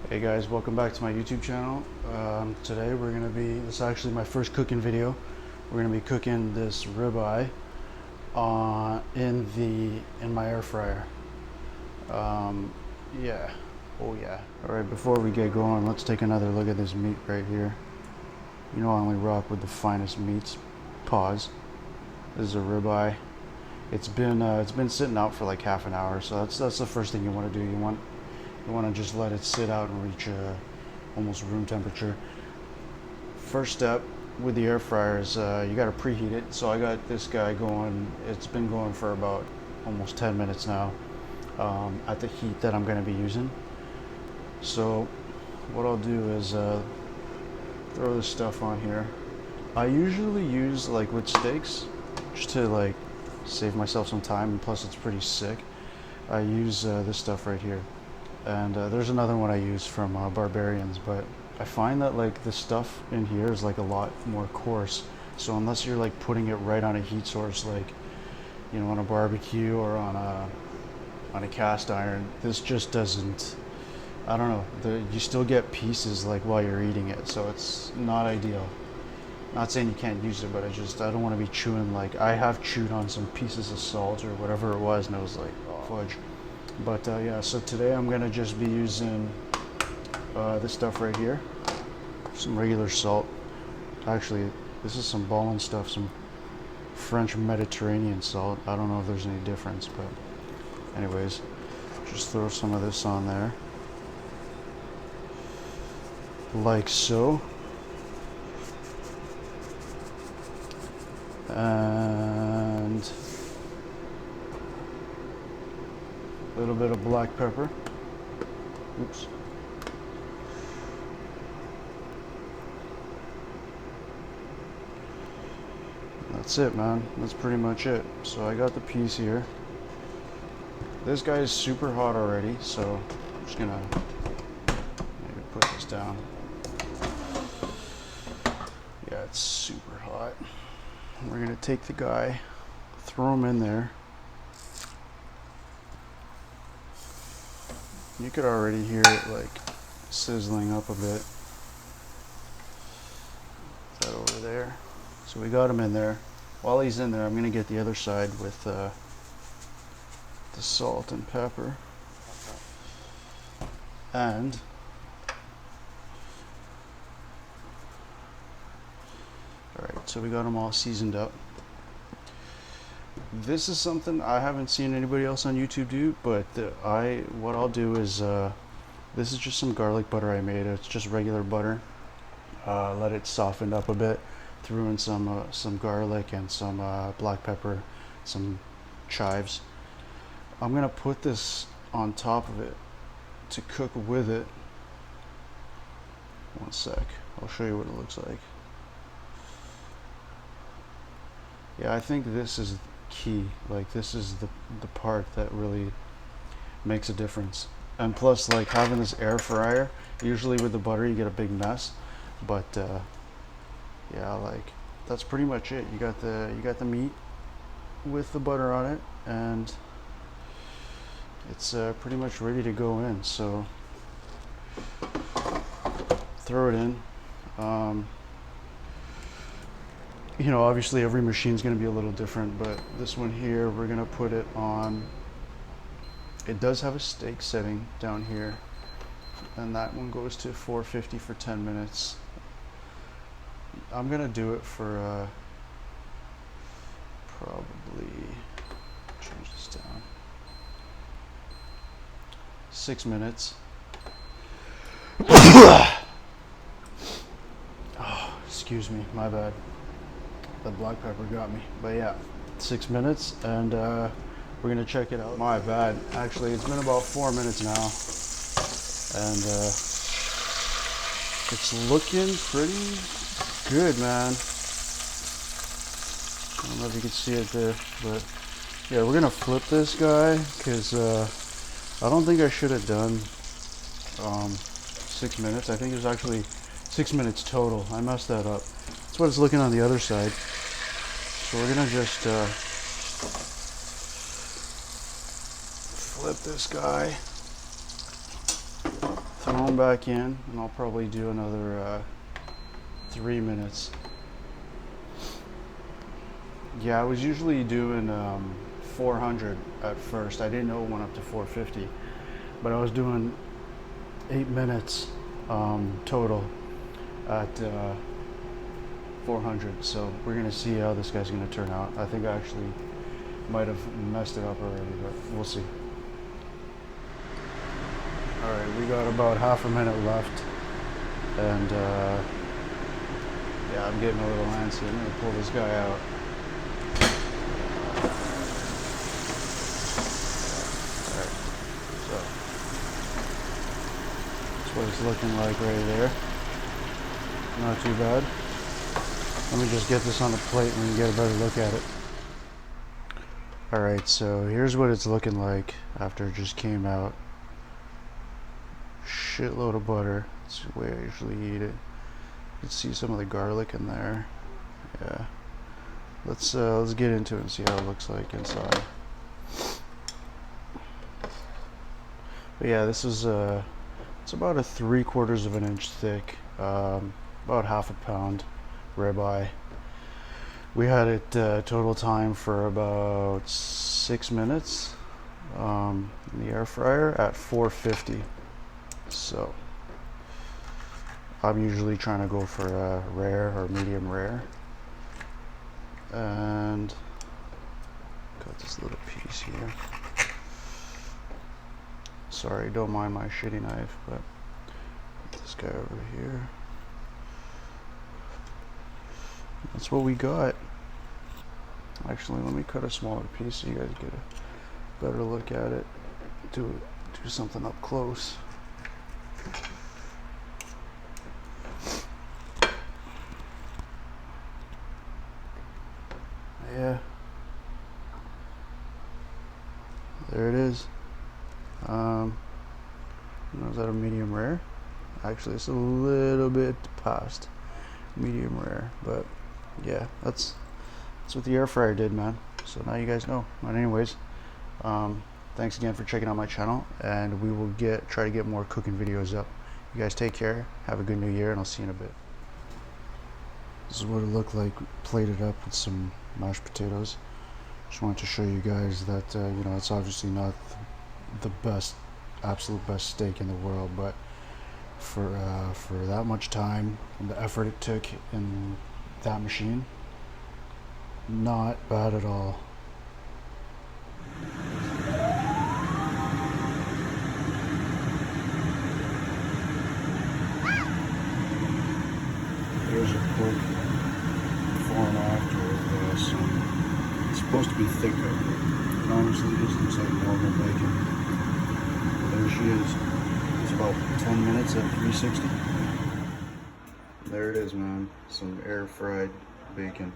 Hey guys, welcome back to my YouTube channel. Today this is actually my first cooking video. We're gonna be cooking this ribeye in my air fryer. Yeah, oh yeah. All right, before we get going, let's take another look at this meat right here. You know I only rock with the finest meats. Pause. This is a ribeye. It's been sitting out for like half an hour, so that's the first thing you want to do. You want to just let it sit out and reach almost room temperature. First step with the air fryer is you got to preheat it. So I got this guy going. It's been going for about almost 10 minutes now at the heat that I'm going to be using. So what I'll do is throw this stuff on here. I usually use, like with steaks, just to like save myself some time, and plus it's pretty sick, I use this stuff right here. And there's another one I use from Barbarians, but I find that like the stuff in here is like a lot more coarse. So unless you're like putting it right on a heat source, like, you know, on a barbecue or on a cast iron, this just doesn't, I don't know, you still get pieces like while you're eating it, so it's not ideal. Not saying you can't use it, but I don't want to be chewing, like I have chewed on some pieces of salt or whatever it was, and it was like, oh, fudge. But yeah, so today I'm gonna just be using this stuff right here, some regular salt. Actually, this is some ballin' stuff, some French Mediterranean salt. I don't know if there's any difference, but anyways, just throw some of this on there, like so. And a little bit of black pepper. Oops. That's it, man. That's pretty much it. So I got the piece here. This guy is super hot already, so I'm just gonna maybe put this down. Yeah, it's super hot. We're gonna take the guy, throw him in there. You could already hear it like sizzling up a bit. That over there. So we got him in there. While he's in there, I'm gonna get the other side with the salt and pepper. And alright, so we got them all seasoned up. This is something I haven't seen anybody else on YouTube do, but what I'll do is this is just some garlic butter I made. It's just regular butter. Let it soften up a bit. Threw in some garlic and some black pepper, some chives. I'm gonna put this on top of it to cook with it. One sec, I'll show you what it looks like. Yeah, I think this is key. Like, this is the part that really makes a difference. And plus, like, having this air fryer, usually with the butter you get a big mess, but yeah, like, that's pretty much it. You got the meat with the butter on it, and it's pretty much ready to go in. So throw it in. You know, obviously every machine's going to be a little different, but this one here, we're going to put it on. It does have a steak setting down here, and that one goes to 450 for 10 minutes. I'm going to do it for probably, change this down, 6 minutes. Oh, excuse me, my bad. The black pepper got me. But yeah, 6 minutes, and we're gonna check it out. My bad. Actually, it's been about 4 minutes now, and it's looking pretty good, man. I don't know if you can see it there, but yeah, we're gonna flip this guy because I don't think I should have done 6 minutes. I think it was actually 6 minutes total. I messed that up. That's what it's looking on the other side. So we're gonna just flip this guy, throw them back in, and I'll probably do another 3 minutes. Yeah, I was usually doing 400 at first. I didn't know it went up to 450, but I was doing 8 minutes total at 400. So we're gonna see how this guy's gonna turn out. I think I actually might have messed it up already, but we'll see. All right, we got about half a minute left, and yeah, I'm getting a little antsy. I'm gonna pull this guy out. So that's what it's looking like right there. Not too bad. Let me just get this on the plate and we can get a better look at it. Alright, so here's what it's looking like after it just came out. Shitload of butter. That's the way I usually eat it. You can see some of the garlic in there. Yeah. Let's get into it and see how it looks like inside. But yeah, this is it's about a 3/4 of an inch thick, about half a pound ribeye. We had it total time for about 6 minutes in the air fryer at 450. So I'm usually trying to go for a rare or medium rare, and got this little piece here. Sorry, don't mind my shitty knife, but this guy over here. That's what we got. Actually, let me cut a smaller piece so you guys get a better look at it. Do something up close. Yeah. There it is. Is that a medium rare? Actually, it's a little bit past medium rare, but yeah, that's what the air fryer did, man. So now you guys know. But anyways, thanks again for checking out my channel, and we will try to get more cooking videos up. You guys take care, have a good new year, and I'll see you in a bit. This is what it looked like plated up with some mashed potatoes. Just wanted to show you guys that you know, it's obviously not the best, absolute best steak in the world, but for that much time and the effort it took in that machine, not bad at all. Here's a quick before and after of this. It's supposed to be thicker. It honestly just looks like normal bacon. There she is. It's about 10 minutes at 360. There it is, man. Some air fried bacon.